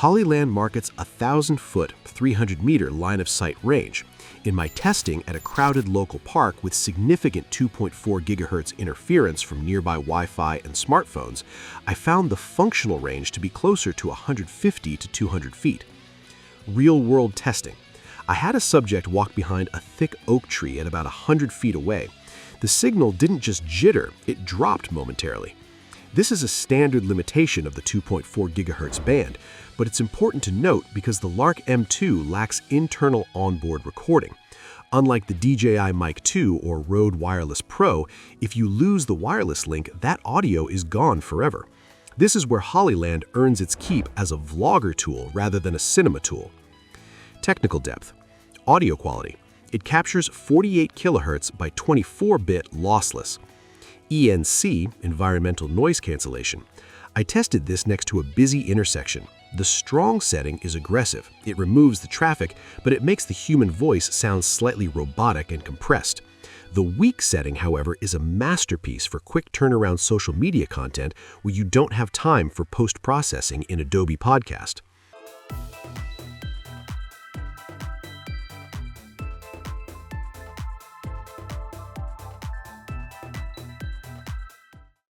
Hollyland markets a 1,000-foot, 300-meter line-of-sight range. In my testing at a crowded local park with significant 2.4 gigahertz interference from nearby Wi-Fi and smartphones, I found the functional range to be closer to 150 to 200 feet. Real-world testing. I had a subject walk behind a thick oak tree at about 100 feet away. The signal didn't just jitter, it dropped momentarily. This is a standard limitation of the 2.4 gigahertz band, but it's important to note because the Lark M2 lacks internal onboard recording. Unlike the DJI Mic 2 or Rode Wireless Pro, if you lose the wireless link, that audio is gone forever. This is where Hollyland earns its keep as a vlogger tool rather than a cinema tool. Technical depth. Audio quality. It captures 48 kHz by 24-bit lossless. ENC, environmental noise cancellation. I tested this next to a busy intersection. The strong setting is aggressive. It removes the traffic, but it makes the human voice sound slightly robotic and compressed. The weak setting, however, is a masterpiece for quick turnaround social media content where you don't have time for post-processing in Adobe Podcast.